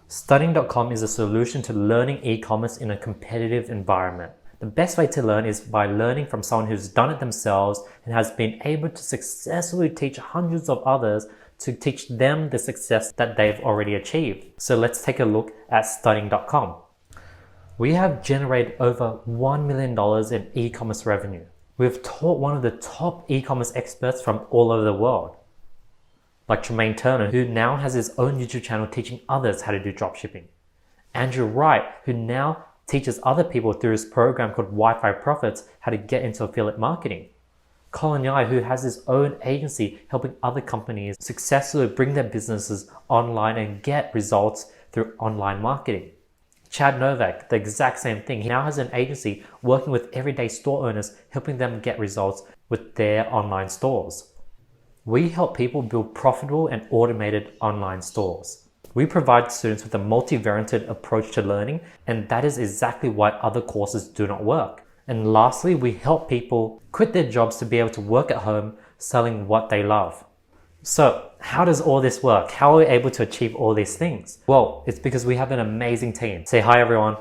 Studying.com is a solution to learning e-commerce in a competitive environment. The best way to learn is by learning from someone who's done it themselves and has been able to successfully teach hundreds of others to teach them the success that they've already achieved. So let's take a look at Studying.com. We have generated over $1 million in e-commerce revenue. We've taught one of the top e-commerce experts from all over the world, like TREMAYNE, who now has his own YouTube channel teaching others how to do dropshipping. Andrew Wright, who now teaches other people through his program called Wi-Fi Profits how to get into affiliate marketing. Colin Yai, who has his own agency helping other companies successfully bring their businesses online and get results through online marketing. Chad Novak, the exact same thing. He now has an agency working with everyday store owners, helping them get results with their online stores. We help people build profitable and automated online stores. We provide students with a multivariate approach to learning, and that is exactly why other courses do not work. And lastly, we help people quit their jobs to be able to work at home selling what they love. So how does all this work? How are we able to achieve all these things? Well, it's because we have an amazing team. Say hi, everyone.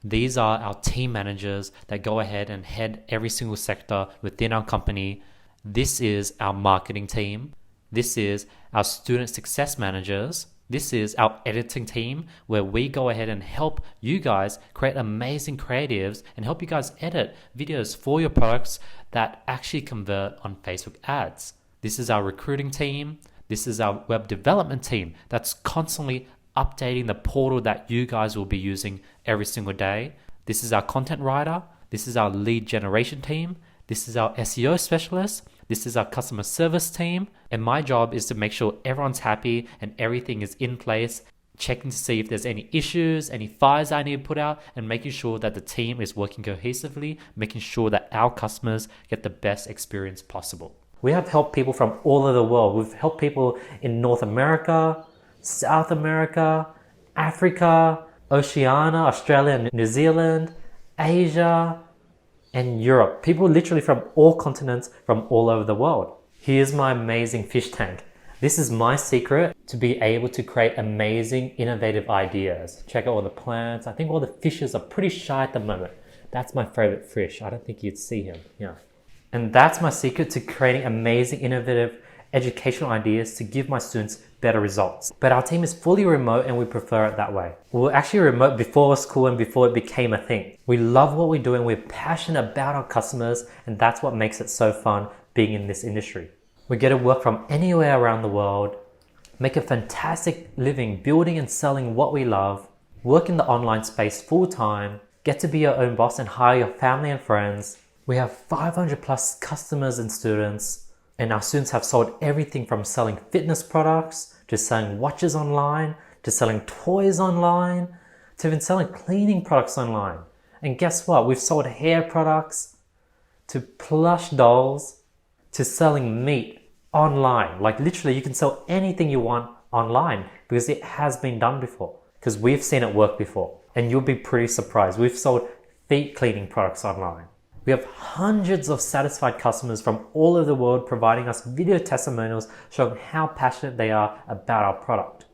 These are our team managers that go ahead and head every single sector within our company. This is our marketing team. This is our student success managers. This is our editing team, where we go ahead and help you guys create amazing creatives and help you guys edit videos for your products that actually convert on Facebook ads. This is our recruiting team. This is our web development team that's constantly updating the portal that you guys will be using every single day. This is our content writer. This is our lead generation team. This is our SEO specialist. This is our customer service team. And my job is to make sure everyone's happy and everything is in place, checking to see if there's any issues, any fires I need to put out, and making sure that the team is working cohesively, making sure that our customers get the best experience possible. We have helped people from all over the world. We've helped people in North America, South America, Africa, Oceania, Australia, New Zealand, Asia, and Europe. People literally from all continents, from all over the world. Here's my amazing fish tank. This is my secret to be able to create amazing, innovative ideas. Check out all the plants. I think all the fishes are pretty shy at the moment. That's my favorite fish. I don't think you'd see him. Yeah. And that's my secret to creating amazing, innovative, educational ideas to give my students better results. But our team is fully remote and we prefer it that way. We were actually remote before school and before it became a thing. We love what we do and we're passionate about our customers, and that's what makes it so fun being in this industry. We get to work from anywhere around the world, make a fantastic living building and selling what we love, work in the online space full time, get to be your own boss and hire your family and friends. We have 500 plus customers and students, and our students have sold everything from selling fitness products to selling watches online, to selling toys online, to even selling cleaning products online. And guess what? We've sold hair products to plush dolls to selling meat online. Like literally you can sell anything you want online because it has been done before, because we've seen it work before. And you'll be pretty surprised. We've sold feet cleaning products online. We have hundreds of satisfied customers from all over the world providing us video testimonials showing how passionate they are about our product.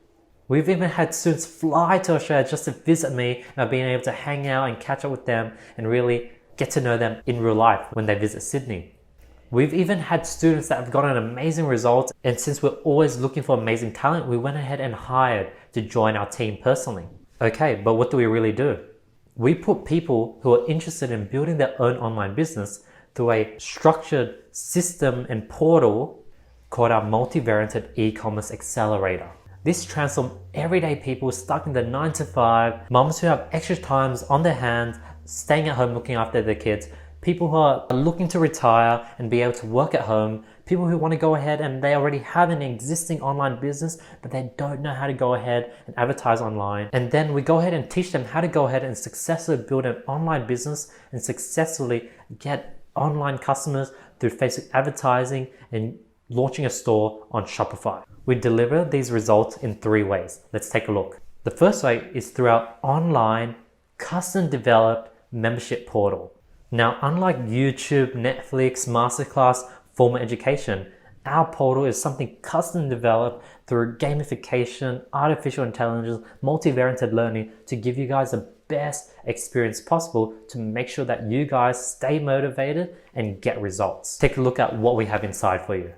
We've even had students fly to Australia just to visit me, and I've been able to hang out and catch up with them and really get to know them in real life when they visit Sydney. We've even had students that have gotten amazing results, and since we're always looking for amazing talent, we went ahead and hired to join our team personally. Okay, but what do we really do? We put people who are interested in building their own online business through a structured system and portal called our multivariate e-commerce accelerator. This transforms everyday people stuck in the 9 to 5, moms who have extra times on their hands, staying at home looking after their kids, people who are looking to retire and be able to work at home, people who want to go ahead and they already have an existing online business but they don't know how to go ahead and advertise online. And then we go ahead and teach them how to go ahead and successfully build an online business and successfully get online customers through Facebook advertising and launching a store on Shopify. We deliver these results in 3 ways. Let's take a look. The first way is through our online, custom developed membership portal. Now, unlike YouTube, Netflix, Masterclass, formal education, Our portal is something custom developed through gamification, artificial intelligence, multivariate learning to give you guys the best experience possible to make sure that you guys stay motivated and get results. Take a look at what we have inside for you.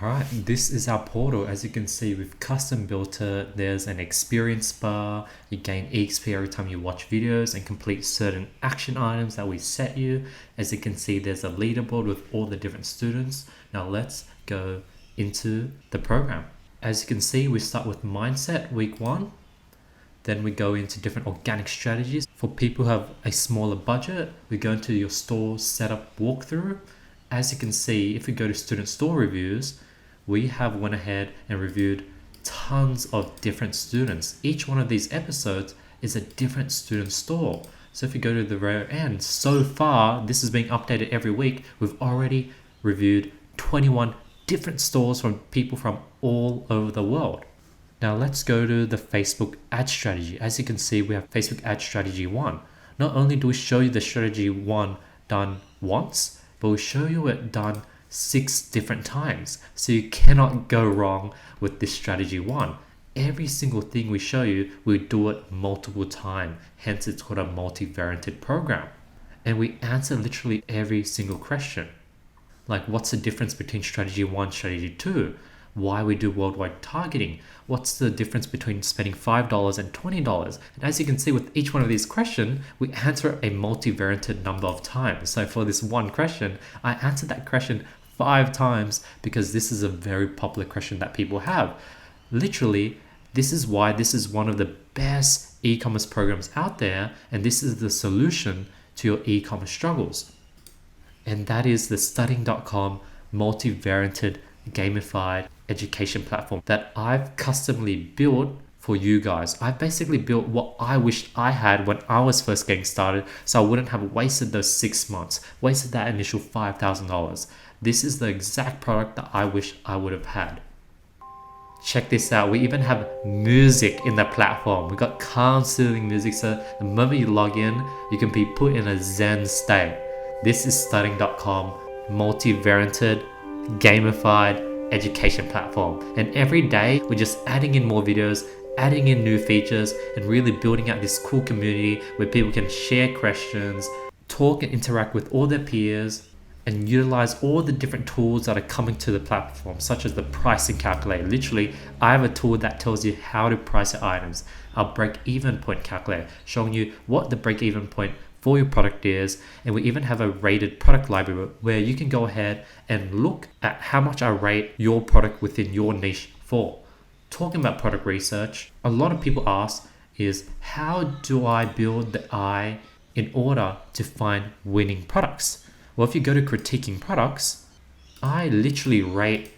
Alright, this is our portal. As you can see, we've custom built it. There's an experience bar. You gain EXP every time you watch videos and complete certain action items that we set you. As you can see, there's a leaderboard with all the different students. Now let's go into the program. As you can see, we start with mindset week 1. Then we go into different organic strategies. For people who have a smaller budget, we go into your store setup walkthrough. As you can see, if we go to student store reviews, we have went ahead and reviewed tons of different students. Each one of these episodes is a different student store. So if you go to the very end, so far, this is being updated every week. We've already reviewed 21 different stores from people from all over the world. Now let's go to the Facebook ad strategy. As you can see, we have Facebook ad strategy 1. Not only do we show you the strategy 1 done once, but we show you it done 6 different times. So you cannot go wrong with this strategy 1. Every single thing we show you, we do it multiple times. Hence it's called a multivariate program. And we answer literally every single question. Like, what's the difference between strategy 1, strategy 2? Why we do worldwide targeting? What's the difference between spending $5 and $20? And as you can see with each one of these questions, we answer a multivariate number of times. So for this one question, I answered that question 5 times because this is a very popular question that people have. Literally, this is why this is one of the best e-commerce programs out there, and this is the solution to your e-commerce struggles. And that is the studying.com multivariate gamified education platform that I've customly built for you guys. I basically built what I wished I had when I was first getting started, so I wouldn't have wasted those 6 months, wasted that initial $5,000. This is the exact product that I wish I would have had. Check this out. We even have music in the platform. We got calm, soothing music, so the moment you log in, you can be put in a zen state. This is studying.com multivariate gamified education platform, and every day we're just adding in more videos, adding in new features, and really building out this cool community where people can share questions, talk and interact with all their peers, and utilize all the different tools that are coming to the platform, such as the pricing calculator. Literally, I have a tool that tells you how to price your items. Our break-even point calculator, showing you what the break-even point for your product is, and we even have a rated product library where you can go ahead and look at how much I rate your product within your niche for. Talking about product research, a lot of people ask is, how do I build the eye in order to find winning products? Well, if you go to critiquing products, I literally rate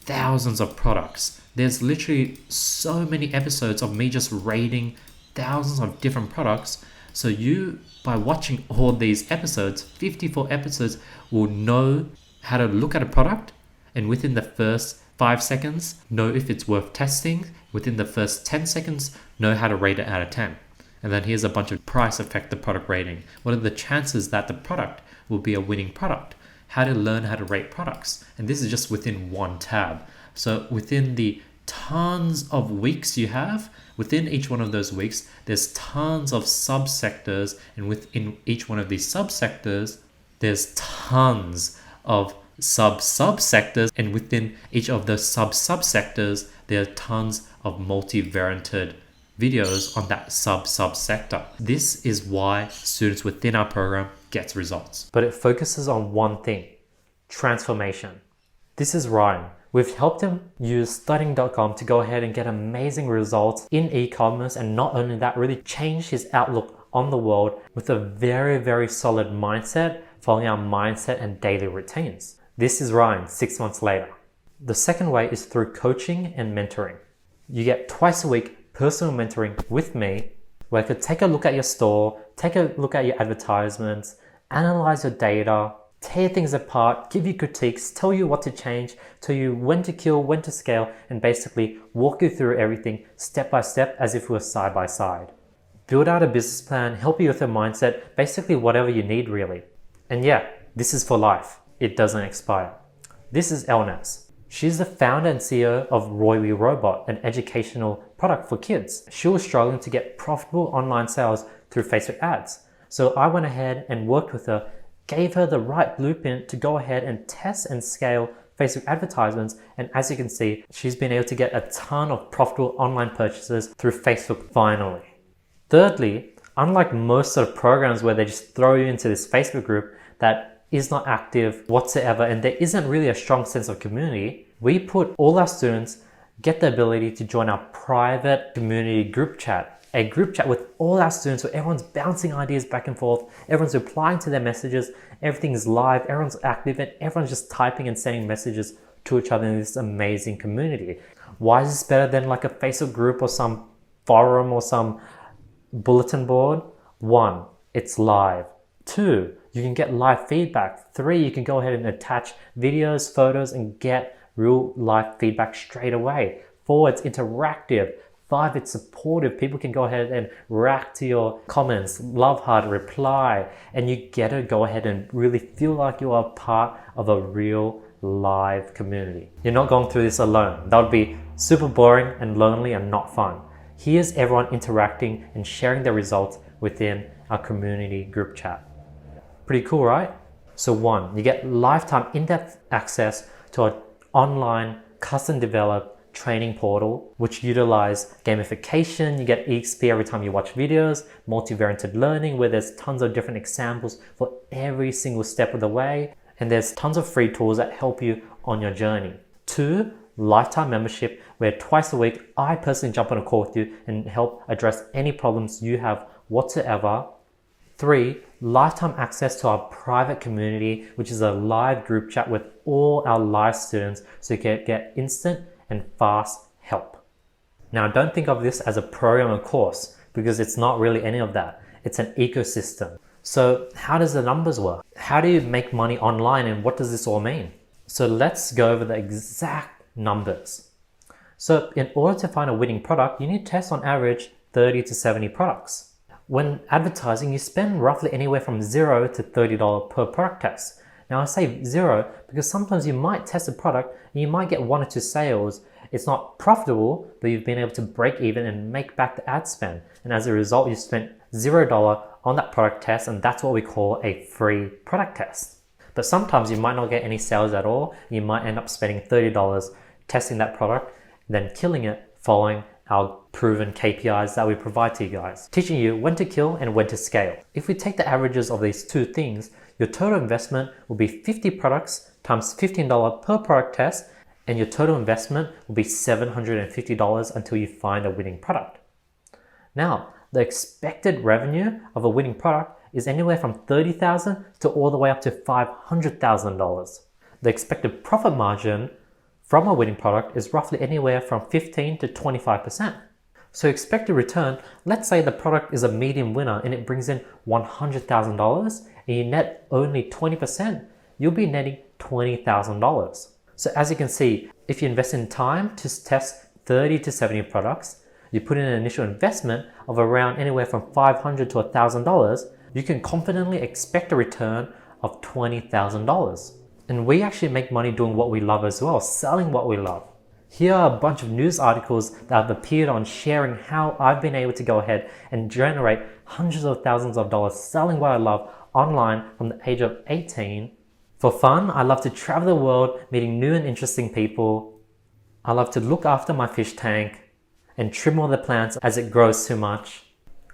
thousands of products. There's literally so many episodes of me just rating thousands of different products. So you, by watching all these episodes, 54 episodes, will know how to look at a product, and within the first 5 seconds, know if it's worth testing. Within the first 10 seconds, know how to rate it out of 10. And then here's a bunch of price affected product rating. What are the chances that the product will be a winning product? How to learn how to rate products. And this is just within one tab. So within the tons of weeks you have, within each one of those weeks, there's tons of subsectors, and within each one of these subsectors, there's tons of subsectors, and within each of those subsectors, there are tons of multivariate videos on that subsector. This is why students within our program get results. But it focuses on one thing: transformation. This is Ryan. We've helped him use studying.com to go ahead and get amazing results in e-commerce, and not only that, really change his outlook on the world with a very, very solid mindset, following our mindset and daily routines. This is Ryan 6 months later. The second way is through coaching and mentoring. You get twice a week personal mentoring with me, where I could take a look at your store, take a look at your advertisements, analyze your data, tear things apart, give you critiques, tell you what to change, tell you when to kill, when to scale, and basically walk you through everything step by step as if we were side by side. Build out a business plan, help you with a mindset, basically whatever you need really. And yeah, this is for life. It doesn't expire. This is LNAS. She's the founder and CEO of Roy Robot, an educational product for kids. She was struggling to get profitable online sales through Facebook ads. So I went ahead and worked with her, gave her the right blueprint to go ahead and test and scale Facebook advertisements. And as you can see, she's been able to get a ton of profitable online purchases through Facebook finally. Thirdly, unlike most sort of programs where they just throw you into this Facebook group that is not active whatsoever and there isn't really a strong sense of community, we put all our students get the ability to join our private community group chat. A group chat with all our students where everyone's bouncing ideas back and forth, everyone's replying to their messages, everything's live, everyone's active, and everyone's just typing and sending messages to each other in this amazing community. Why is this better than like a Facebook group or some forum or some bulletin board? 1, it's live. 2, you can get live feedback. 3, you can go ahead and attach videos, photos, and get real life feedback straight away. 4, it's interactive. 5, it's supportive. People can go ahead and react to your comments, love heart, reply, and you get to go ahead and really feel like you are part of a real live community. You're not going through this alone. That would be super boring and lonely and not fun. Here's everyone interacting and sharing their results within our community group chat. Pretty cool, right? So 1, you get lifetime in-depth access to an online custom developed training portal, which utilize gamification. You get EXP every time you watch videos, multivariate learning, where there's tons of different examples for every single step of the way. And there's tons of free tools that help you on your journey. 2, lifetime membership, where twice a week, I personally jump on a call with you and help address any problems you have whatsoever. 3, lifetime access to our private community, which is a live group chat with all our live students, so you can get instant and fast help. Now, don't think of this as a program or course, because it's not really any of that. It's an ecosystem. So how does the numbers work? How do you make money online, and what does this all mean? So let's go over the exact numbers. So in order to find a winning product, you need to test on average 30 to 70 products. When advertising, you spend roughly anywhere from $0 to $30 per product test. Now I say 0 because sometimes you might test a product and you might get 1 or 2 sales. It's not profitable, but you've been able to break even and make back the ad spend. And as a result, you spent $0 on that product test, and that's what we call a free product test. But sometimes you might not get any sales at all. You might end up spending $30 testing that product, then killing it following our proven KPIs that we provide to you guys, teaching you when to kill and when to scale. If we take the averages of these 2 things, your total investment will be 50 products times $15 per product test, and your total investment will be $750 until you find a winning product. Now, the expected revenue of a winning product is anywhere from $30,000 to all the way up to $500,000. The expected profit margin from a winning product is roughly anywhere from 15 to 25%. So expected return, let's say the product is a medium winner and it brings in $100,000 and you net only 20%, you'll be netting $20,000. So as you can see, if you invest in time to test 30 to 70 products, you put in an initial investment of around anywhere from $500 to $1,000, you can confidently expect a return of $20,000. And we actually make money doing what we love as well, selling what we love. Here are a bunch of news articles that have appeared on sharing how I've been able to go ahead and generate hundreds of thousands of dollars selling what I love online from the age of 18. For fun, I love to travel the world, meeting new and interesting people. I love to look after my fish tank and trim all the plants as it grows too much.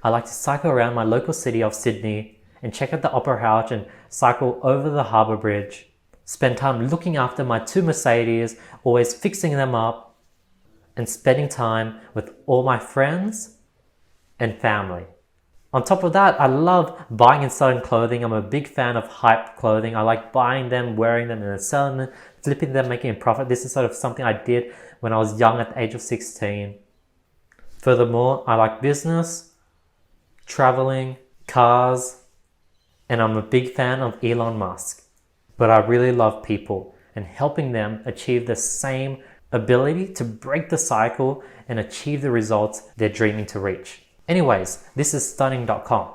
I like to cycle around my local city of Sydney and check out the Opera House and cycle over the Harbour Bridge. Spend time looking after my 2 Mercedes, always fixing them up, and spending time with all my friends and family. On top of that, I love buying and selling clothing. I'm a big fan of hype clothing. I like buying them, wearing them, and then selling them, flipping them, making a profit. This is sort of something I did when I was young at the age of 16. Furthermore, I like business, traveling, cars, and I'm a big fan of Elon Musk. But I really love people and helping them achieve the same ability to break the cycle and achieve the results they're dreaming to reach. Anyways, this is stunning.com,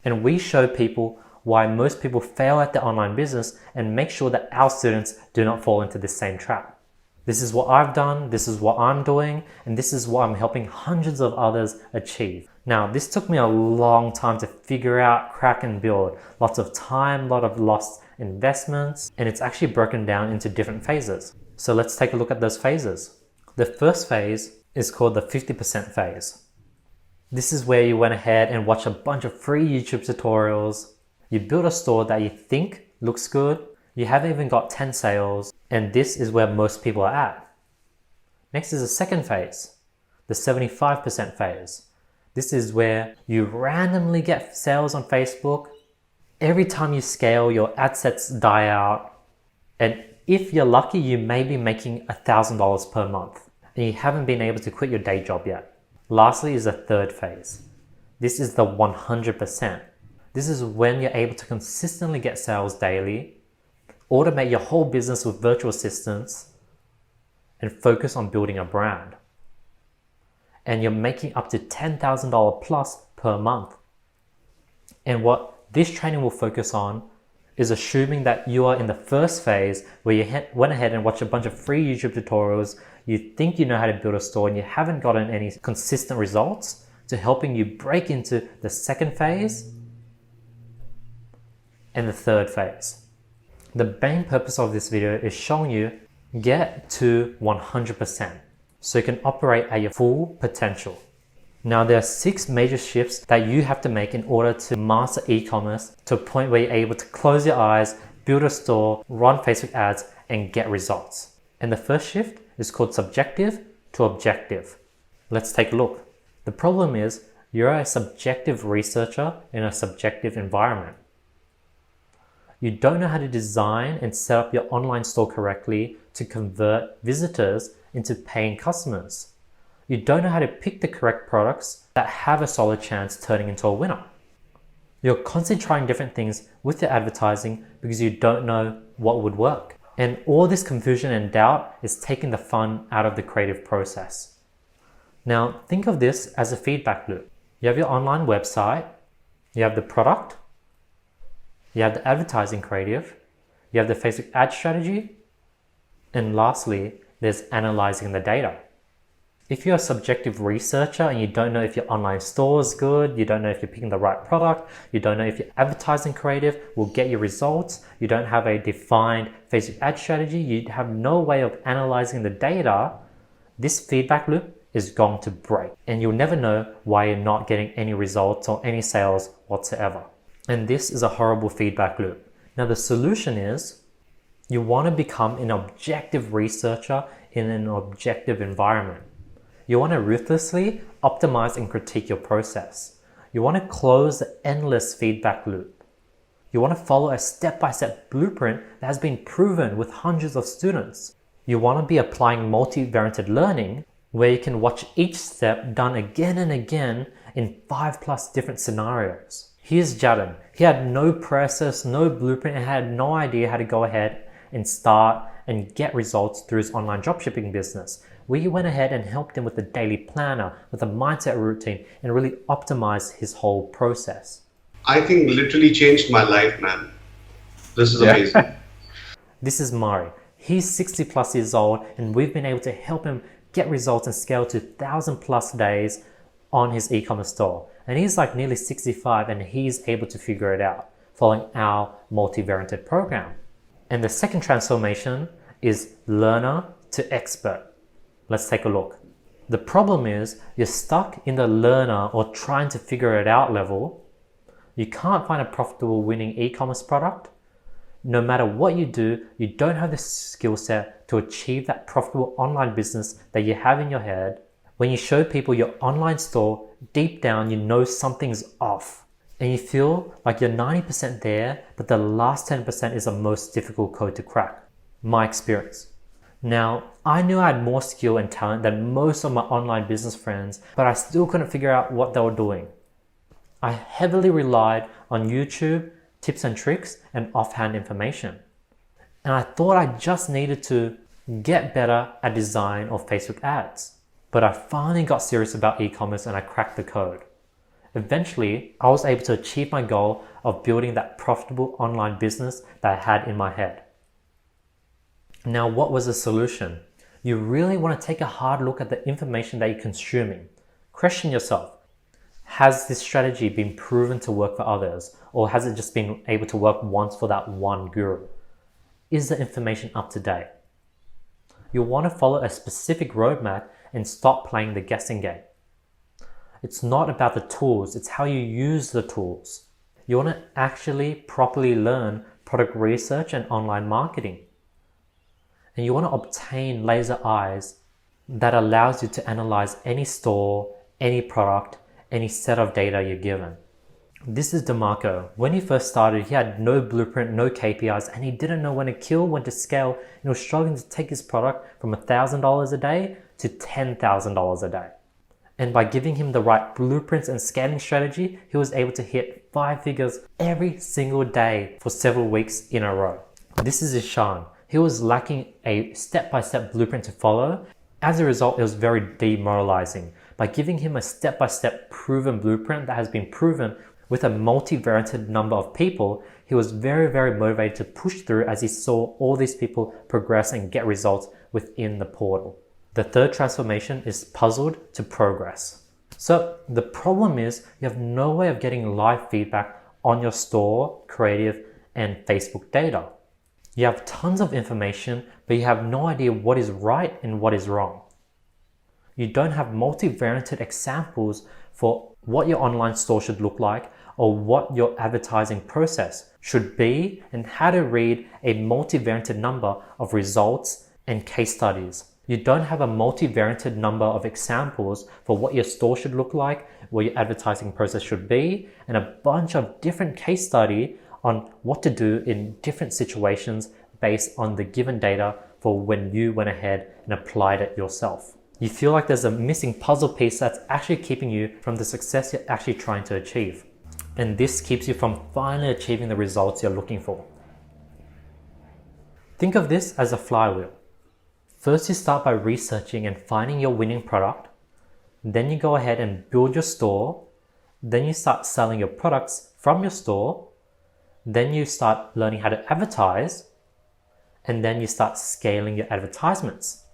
and we show people why most people fail at their online business and make sure that our students do not fall into this same trap. This is what I've done, this is what I'm doing, and this is what I'm helping hundreds of others achieve. Now, this took me a long time to figure out, crack, and build. Lots of time, a lot of lost investments, and it's actually broken down into different phases. So let's take a look at those phases. The first phase is called the 50% phase. This is where you went ahead and watched a bunch of free YouTube tutorials. You built a store that you think looks good. You haven't even got 10 sales, and this is where most people are at. Next is the second phase, the 75% phase. This is where you randomly get sales on Facebook. Every time you scale, your ad sets die out. And if you're lucky, you may be making $1,000 per month, and you haven't been able to quit your day job yet. Lastly is the third phase. This is the 100%. This is when you're able to consistently get sales daily, automate your whole business with virtual assistants, and focus on building a brand. And you're making up to $10,000 plus per month. And what this training will focus on is assuming that you are in the first phase where you went ahead and watched a bunch of free YouTube tutorials, you think you know how to build a store and you haven't gotten any consistent results, to helping you break into the second phase and the third phase. The main purpose of this video is showing you get to 100% so you can operate at your full potential. Now, there are 6 major shifts that you have to make in order to master e-commerce to a point where you're able to close your eyes, build a store, run Facebook ads, and get results. And the first shift is called subjective to objective. Let's take a look. The problem is you're a subjective researcher in a subjective environment. You don't know how to design and set up your online store correctly to convert visitors into paying customers. You don't know how to pick the correct products that have a solid chance turning into a winner. You're constantly trying different things with your advertising because you don't know what would work. And all this confusion and doubt is taking the fun out of the creative process. Now, think of this as a feedback loop. You have your online website, you have the product, you have the advertising creative, you have the Facebook ad strategy, and lastly, there's analyzing the data. If you're a subjective researcher and you don't know if your online store is good, you don't know if you're picking the right product, you don't know if your advertising creative will get you results, you don't have a defined Facebook ad strategy, you have no way of analyzing the data, this feedback loop is going to break. And you'll never know why you're not getting any results or any sales whatsoever. And this is a horrible feedback loop. Now, the solution is you want to become an objective researcher in an objective environment. You want to ruthlessly optimize and critique your process. You want to close the endless feedback loop. You want to follow a step-by-step blueprint that has been proven with hundreds of students. You want to be applying multivariated learning where you can watch each step done again and again in 5+ different scenarios. Here's Jaden. He had no process, no blueprint, and had no idea how to go ahead and start and get results through his online dropshipping business. We went ahead and helped him with a daily planner, with a mindset routine, and really optimized his whole process. I think literally changed my life, man. This is amazing. This is Mari. He's 60+ years old, and we've been able to help him get results and scale to 1,000+ days on his e-commerce store. And he's like nearly 65, and he's able to figure it out following our multivariated program. And the second transformation is learner to expert. Let's take a look. The problem is you're stuck in the learner or trying to figure it out level. You can't find a profitable winning e-commerce product. No matter what you do, you don't have the skill set to achieve that profitable online business that you have in your head. When you show people your online store, deep down you know something's off. And you feel like you're 90% there, but the last 10% is the most difficult code to crack. My experience. Now, I knew I had more skill and talent than most of my online business friends, but I still couldn't figure out what they were doing. I heavily relied on YouTube, tips and tricks, and offhand information. And I thought I just needed to get better at design of Facebook ads. But I finally got serious about e-commerce and I cracked the code. Eventually, I was able to achieve my goal of building that profitable online business that I had in my head. Now, what was the solution? You really want to take a hard look at the information that you're consuming. Question yourself, has this strategy been proven to work for others, or has it just been able to work once for that one guru? Is the information up to date? You'll want to follow a specific roadmap and stop playing the guessing game. It's not about the tools, it's how you use the tools. You want to actually properly learn product research and online marketing. And you want to obtain laser eyes that allows you to analyze any store, any product, any set of data you're given. This is DeMarco. When he first started, he had no blueprint, no KPIs, and he didn't know when to kill, when to scale, and he was struggling to take his product from $1,000 a day to $10,000 a day. And by giving him the right blueprints and scaling strategy, he was able to hit 5 figures every single day for several weeks in a row. This is his shine. He was lacking a step-by-step blueprint to follow. As a result, it was very demoralizing. By giving him a step-by-step proven blueprint that has been proven with a multivariated number of people, he was very, very motivated to push through as he saw all these people progress and get results within the portal. The third transformation is puzzled to progress. So the problem is you have no way of getting live feedback on your store, creative, and Facebook data. You have tons of information, but you have no idea what is right and what is wrong. You don't have multivariated examples for what your online store should look like or what your advertising process should be and how to read a multivariated number of results and case studies. You don't have a multivariated number of examples for what your store should look like, what your advertising process should be, and a bunch of different case study on what to do in different situations based on the given data for when you went ahead and applied it yourself. You feel like there's a missing puzzle piece that's actually keeping you from the success you're actually trying to achieve. And this keeps you from finally achieving the results you're looking for. Think of this as a flywheel. First, you start by researching and finding your winning product. Then you go ahead and build your store. Then you start selling your products from your store. Then you start learning how to advertise. And then you start scaling your advertisements.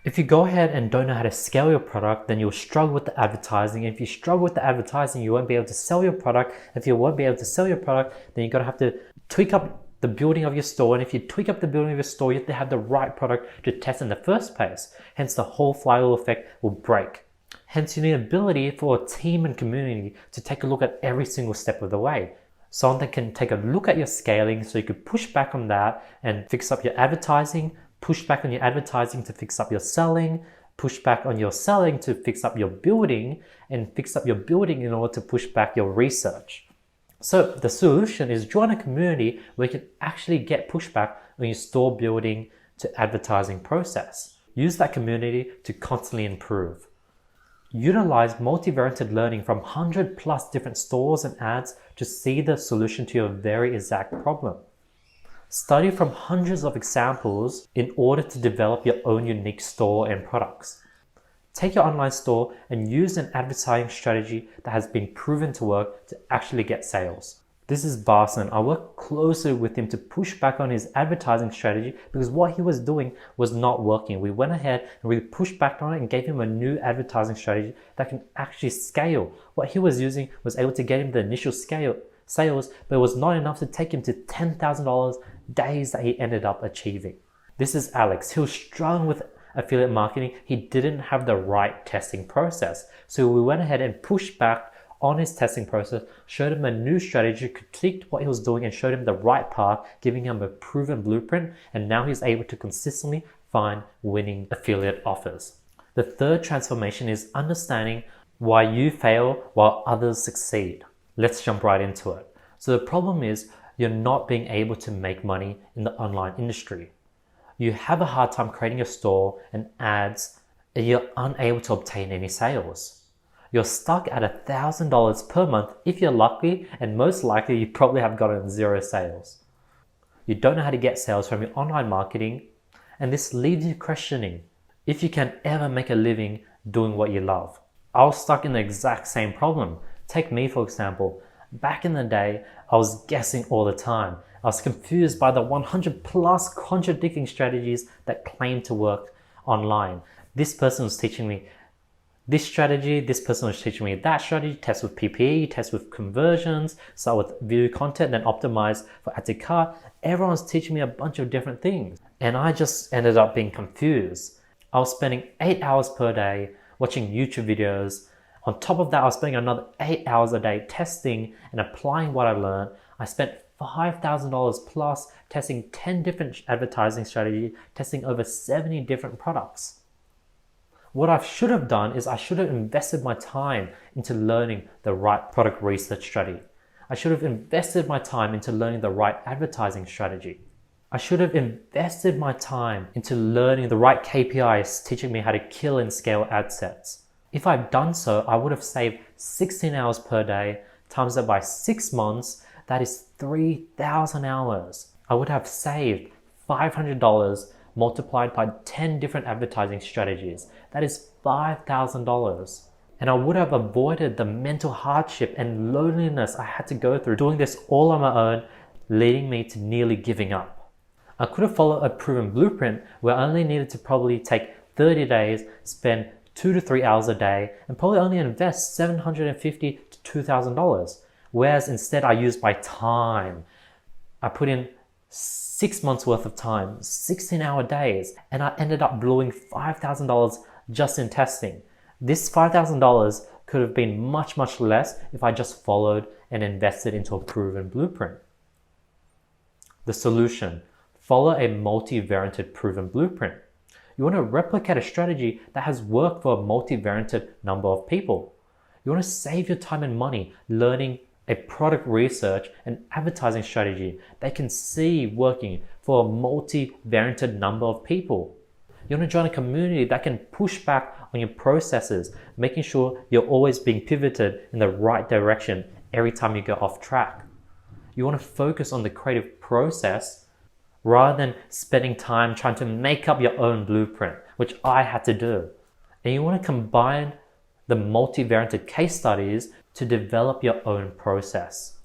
If you go ahead and don't know how to scale your product, then you'll struggle with the advertising. If you struggle with the advertising, you won't be able to sell your product. If you won't be able to sell your product, then you're going to have to tweak up the building of your store. And if you tweak up the building of your store, you have to have the right product to test in the first place. Hence, the whole flywheel effect will break. Hence, you need ability for a team and community to take a look at every single step of the way. Someone that can take a look at your scaling so you could push back on that and fix up your advertising, push back on your advertising to fix up your selling, push back on your selling to fix up your building, and fix up your building in order to push back your research. So the solution is join a community where you can actually get pushback on your store building to advertising process. Use that community to constantly improve. Utilize multivariated learning from 100+ different stores and ads to see the solution to your very exact problem. Study from hundreds of examples in order to develop your own unique store and products. Take your online store and use an advertising strategy that has been proven to work to actually get sales. This is Barson. I worked closely with him to push back on his advertising strategy because what he was doing was not working. We went ahead and we pushed back on it and gave him a new advertising strategy that can actually scale. What he was using was able to get him the initial sales, but it was not enough to take him to $10,000 days that he ended up achieving. This is Alex. He was struggling with affiliate marketing. He didn't have the right testing process. So we went ahead and pushed back on his testing process, showed him a new strategy, critiqued what he was doing and showed him the right path, giving him a proven blueprint, and now he's able to consistently find winning affiliate offers. The third transformation is understanding why you fail while others succeed. Let's jump right into it. So the problem is you're not being able to make money in the online industry. You have a hard time creating a store and ads, and you're unable to obtain any sales. You're stuck at $1,000 per month if you're lucky, and most likely you probably have gotten 0 sales. You don't know how to get sales from your online marketing, and this leaves you questioning if you can ever make a living doing what you love. I was stuck in the exact same problem. Take me for example. Back in the day, I was guessing all the time. I was confused by the 100+ contradicting strategies that claim to work online. This person was teaching me this strategy, this person was teaching me that strategy, test with PPE, test with conversions, start with video content, then optimize for add to cart. Everyone's teaching me a bunch of different things. And I just ended up being confused. I was spending 8 hours per day watching YouTube videos. On top of that, I was spending another 8 hours a day testing and applying what I learned. I spent $5,000 plus testing 10 different advertising strategies, testing over 70 different products. What I should have done is I should have invested my time into learning the right product research strategy. I should have invested my time into learning the right advertising strategy. I should have invested my time into learning the right KPIs, teaching me how to kill and scale ad sets. If I'd done so, I would have saved 16 hours per day, times that by 6 months, that is 3,000 hours. I would have saved $500 multiplied by 10 different advertising strategies. That is $5,000. And I would have avoided the mental hardship and loneliness I had to go through doing this all on my own, leading me to nearly giving up. I could have followed a proven blueprint where I only needed to probably take 30 days, spend 2 to 3 hours a day, and probably only invest $750 to $2,000. Whereas instead I used my time. I put in 6 months worth of time, 16-hour days, and I ended up blowing $5,000 just in testing. This $5,000 could have been much, much less if I just followed and invested into a proven blueprint. The solution: follow a multivarianted proven blueprint. You want to replicate a strategy that has worked for a multivarianted number of people. You want to save your time and money learning a product research and advertising strategy they can see working for a multivarianted number of people. You want to join a community that can push back on your processes, making sure you're always being pivoted in the right direction every time you go off track. You want to focus on the creative process rather than spending time trying to make up your own blueprint, which I had to do. And you want to combine the multivarianted case studies to develop your own process.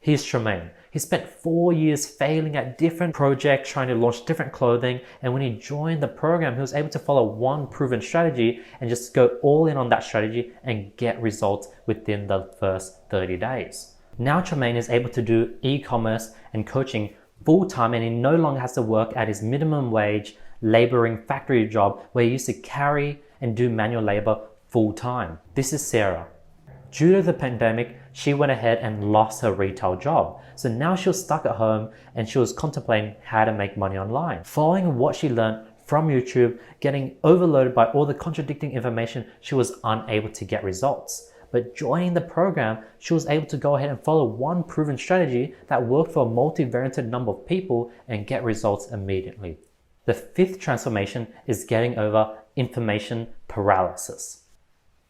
Here's Tremaine. He spent 4 years failing at different projects, trying to launch different clothing, and when he joined the program, he was able to follow one proven strategy and just go all in on that strategy and get results within the first 30 days. Now Tremaine is able to do e-commerce and coaching full-time, and he no longer has to work at his minimum wage laboring factory job where he used to carry and do manual labor full-time. This is Sarah. Due to the pandemic, she went ahead and lost her retail job. So now she was stuck at home and she was contemplating how to make money online. Following what she learned from YouTube, getting overloaded by all the contradicting information, she was unable to get results. But joining the program, she was able to go ahead and follow one proven strategy that worked for a multivarianted number of people and get results immediately. The fifth transformation is getting over information paralysis.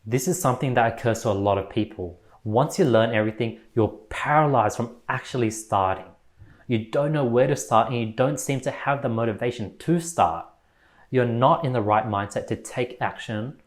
This is something that occurs to a lot of people. Once you learn everything, you're paralyzed from actually starting. You don't know where to start and you don't seem to have the motivation to start. You're not in the right mindset to take action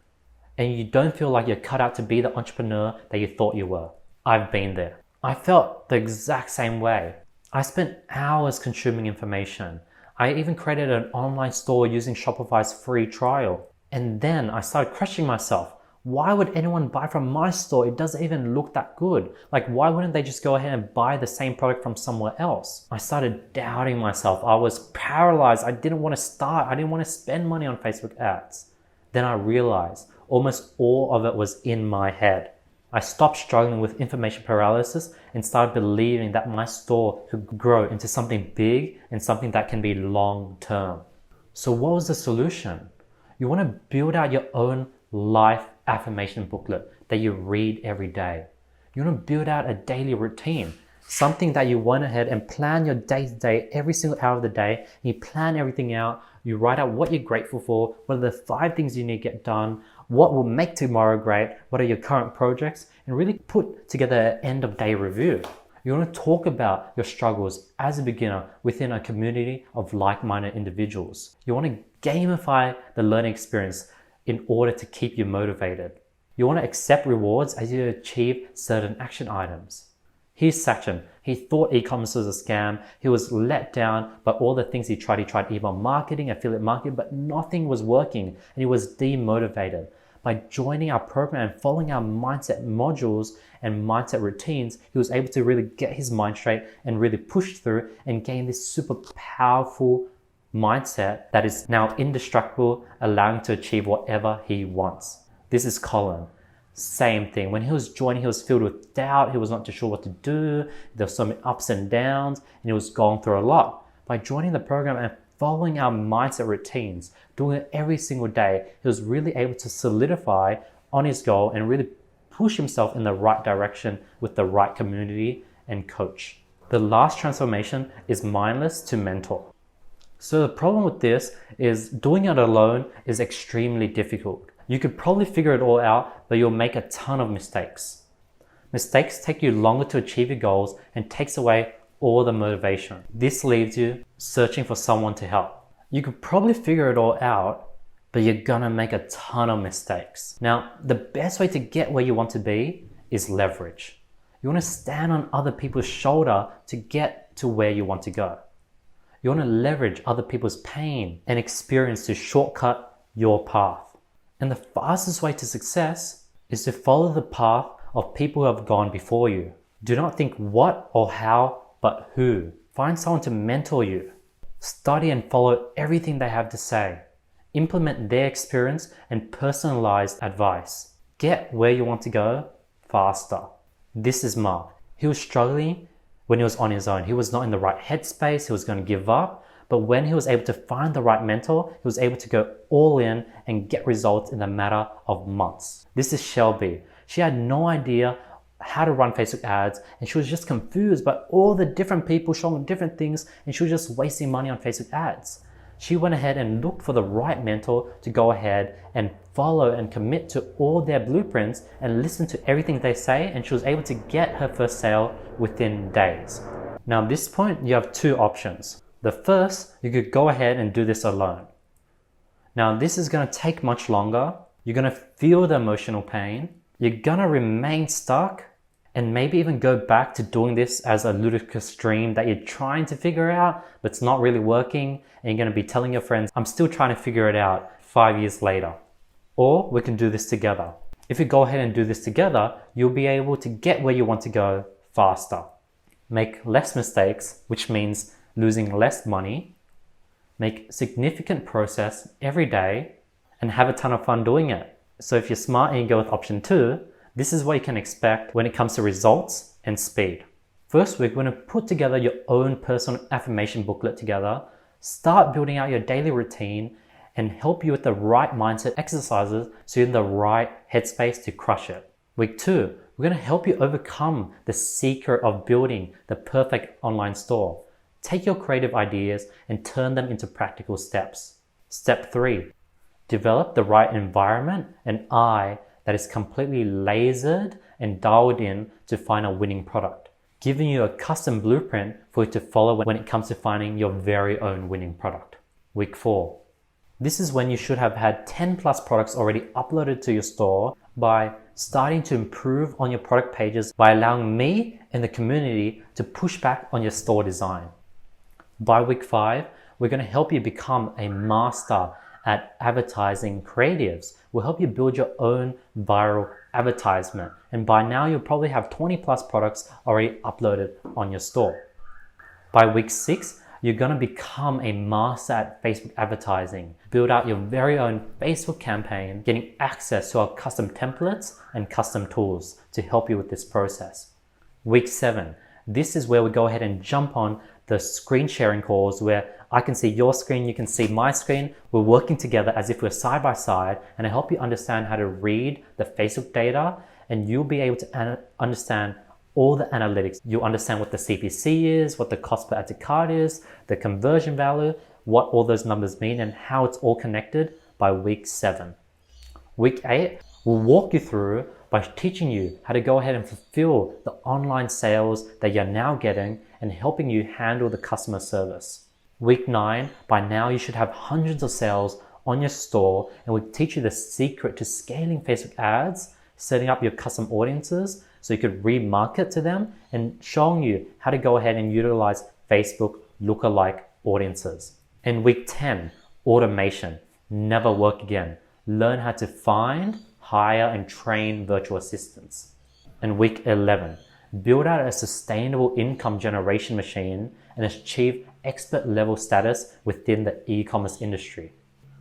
and you don't feel like you're cut out to be the entrepreneur that you thought you were. I've been there. I felt the exact same way. I spent hours consuming information. I even created an online store using Shopify's free trial. And then I started questioning myself. Why would anyone buy from my store? It doesn't even look that good. Like, why wouldn't they just go ahead and buy the same product from somewhere else? I started doubting myself. I was paralyzed. I didn't want to start. I didn't want to spend money on Facebook ads. Then I realized almost all of it was in my head. I stopped struggling with information paralysis and started believing that my store could grow into something big and something that can be long term. So what was the solution? You want to build out your own life affirmation booklet that you read every day. You want to build out a daily routine, something that you went ahead and plan your day to day, every single hour of the day. And you plan everything out. You write out what you're grateful for, what are the 5 things you need to get done, what will make tomorrow great, what are your current projects, and really put together an end of day review. You want to talk about your struggles as a beginner within a community of like-minded individuals. You want to gamify the learning experience in order to keep you motivated. You want to accept rewards as you achieve certain action items. His section, he thought e-commerce was a scam. He was let down by all the things he tried. He tried email marketing, affiliate marketing, but nothing was working and he was demotivated. By joining our program and following our mindset modules and mindset routines, he was able to really get his mind straight and really push through and gain this super powerful mindset that is now indestructible, allowing him to achieve whatever he wants. This is Colin. Same thing. When he was joining, he was filled with doubt. He was not too sure what to do. There were so many ups and downs, and he was going through a lot. By joining the program and following our mindset routines, doing it every single day, he was really able to solidify on his goal and really push himself in the right direction with the right community and coach. The last transformation is mindless to mentor. So the problem with this is doing it alone is extremely difficult. You could probably figure it all out, but you'll make a ton of mistakes. Mistakes take you longer to achieve your goals and takes away all the motivation. This leaves you searching for someone to help. You could probably figure it all out, but you're gonna make a ton of mistakes. Now, the best way to get where you want to be is leverage. You wanna stand on other people's shoulder to get to where you want to go. You wanna leverage other people's pain and experience to shortcut your path. And the fastest way to success is to follow the path of people who have gone before you. Do not think what or how, but who. Find someone to mentor you. Study and follow everything they have to say. Implement their experience and personalized advice. Get where you want to go faster. This is Mark. He was struggling when he was on his own. He was not in the right headspace. He was going to give up. But when he was able to find the right mentor, he was able to go all in and get results in a matter of months. This is Shelby. She had no idea how to run Facebook ads and she was just confused by all the different people showing different things and she was just wasting money on Facebook ads. She went ahead and looked for the right mentor to go ahead and follow and commit to all their blueprints and listen to everything they say, and she was able to get her first sale within days. Now at this point, you have two options. The first, you could go ahead and do this alone. Now this is going to take much longer. You're going to feel the emotional pain. You're going to remain stuck and maybe even go back to doing this as a ludicrous dream that you're trying to figure out, but it's not really working. And you're going to be telling your friends, I'm still trying to figure it out 5 years later. Or we can do this together. If you go ahead and do this together, you'll be able to get where you want to go faster. Make less mistakes, which means losing less money, make significant progress every day, and have a ton of fun doing it. So if you're smart and you go with option 2, this is what you can expect when it comes to results and speed. First, we're going to put together your own personal affirmation booklet together, start building out your daily routine, and help you with the right mindset exercises so you're in the right headspace to crush it. Week 2, we're going to help you overcome the secret of building the perfect online store. Take your creative ideas and turn them into practical steps. Step 3, develop the right environment and eye that is completely lasered and dialed in to find a winning product, giving you a custom blueprint for you to follow when it comes to finding your very own winning product. Week 4, this is when you should have had 10 plus products already uploaded to your store by starting to improve on your product pages by allowing me and the community to push back on your store design. By week 5, we're going to help you become a master at advertising creatives. We'll help you build your own viral advertisement. And by now, you'll probably have 20 plus products already uploaded on your store. By week 6, you're going to become a master at Facebook advertising. Build out your very own Facebook campaign, getting access to our custom templates and custom tools to help you with this process. Week 7, this is where we go ahead and jump on the screen sharing calls where I can see your screen, you can see my screen. We're working together as if we're side by side, and I help you understand how to read the Facebook data, and you'll be able to understand all the analytics. You'll understand what the CPC is, what the cost per add to cart is, the conversion value, what all those numbers mean, and how it's all connected by week 7. Week 8, we'll walk you through by teaching you how to go ahead and fulfill the online sales that you're now getting and helping you handle the customer service. Week 9, by now you should have hundreds of sales on your store, and we'll teach you the secret to scaling Facebook ads, setting up your custom audiences so you could remarket to them, and showing you how to go ahead and utilize Facebook lookalike audiences. In week 10, automation, never work again. Learn how to find, hire, and train virtual assistants. In week 11, build out a sustainable income generation machine and achieve expert level status within the e-commerce industry.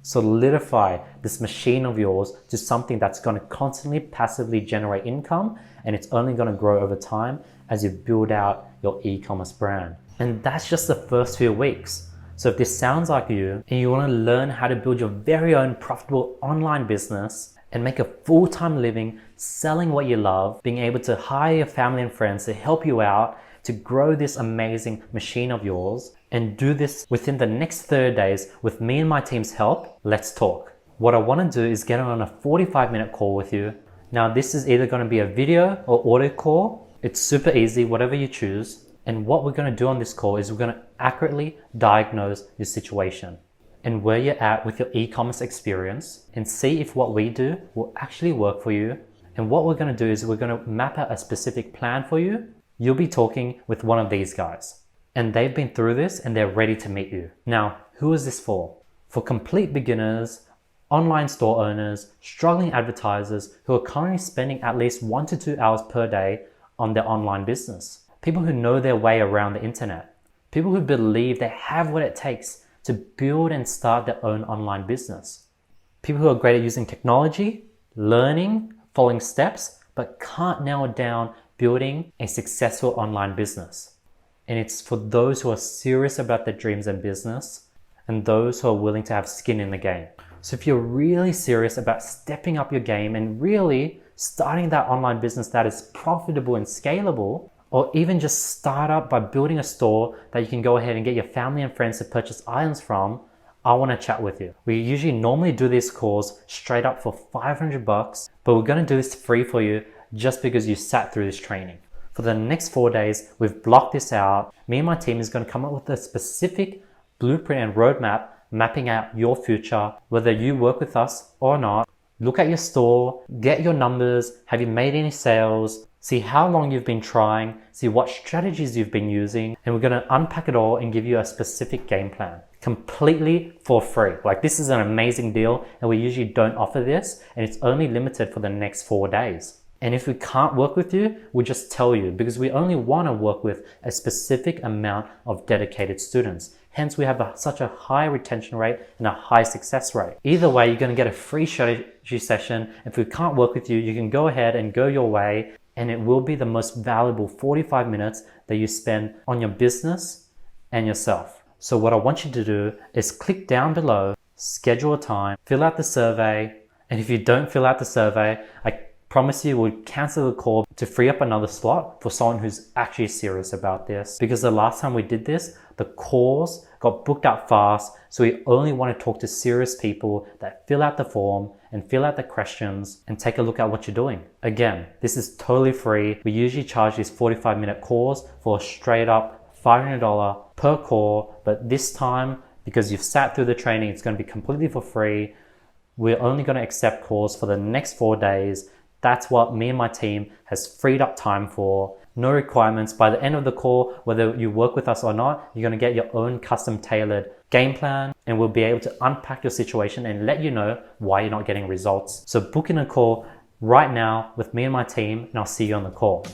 Solidify this machine of yours to something that's going to constantly passively generate income, and it's only going to grow over time as you build out your e-commerce brand. And that's just the first few weeks. So if this sounds like you and you want to learn how to build your very own profitable online business and make a full-time living selling what you love, being able to hire your family and friends to help you out to grow this amazing machine of yours, and do this within the next 30 days with me and my team's help, let's talk. What I want to do is get on a 45-minute call with you. Now this is either going to be a video or audio call. It's super easy, whatever you choose. And what we're going to do on this call is we're going to accurately diagnose your situation and where you're at with your e-commerce experience, and see if what we do will actually work for you. And what we're going to do is we're going to map out a specific plan for you. You'll be talking with one of these guys, and they've been through this and they're ready to meet you. Now, who is this for? For complete beginners, online store owners, struggling advertisers who are currently spending at least 1 to 2 hours per day on their online business. People who know their way around the internet. People who believe they have what it takes to build and start their own online business. People who are great at using technology, learning, following steps, but can't narrow down building a successful online business. And it's for those who are serious about their dreams and business, and those who are willing to have skin in the game. So if you're really serious about stepping up your game and really starting that online business that is profitable and scalable, or even just start up by building a store that you can go ahead and get your family and friends to purchase items from, I want to chat with you. We usually normally do these calls straight up for $500, but we're going to do this free for you just because you sat through this training. For the next 4 days, we've blocked this out. Me and my team is going to come up with a specific blueprint and roadmap mapping out your future, whether you work with us or not. Look at your store, get your numbers, have you made any sales, see how long you've been trying, see what strategies you've been using, and we're going to unpack it all and give you a specific game plan completely for free. Like, this is an amazing deal, and we usually don't offer this, and it's only limited for the next 4 days. And if we can't work with you, we'll just tell you, because we only want to work with a specific amount of dedicated students. Hence, we have such a high retention rate and a high success rate. Either way, you're going to get a free strategy session. If we can't work with you, you can go ahead and go your way, and it will be the most valuable 45 minutes that you spend on your business and yourself. So what I want you to do is click down below, schedule a time, fill out the survey, and if you don't fill out the survey, I promise you we'll cancel the call to free up another slot for someone who's actually serious about this. Because the last time we did this, the calls got booked up fast, so we only want to talk to serious people that fill out the form and fill out the questions and take a look at what you're doing. Again, this is totally free. We usually charge these 45-minute calls for a straight up $500 per call, but this time, because you've sat through the training, it's going to be completely for free. We're only going to accept calls for the next 4 days. That's what me and my team has freed up time for. No requirements. By the end of the call, whether you work with us or not, you're going to get your own custom tailored game plan, and we'll be able to unpack your situation and let you know why you're not getting results. So book in a call right now with me and my team, and I'll see you on the call.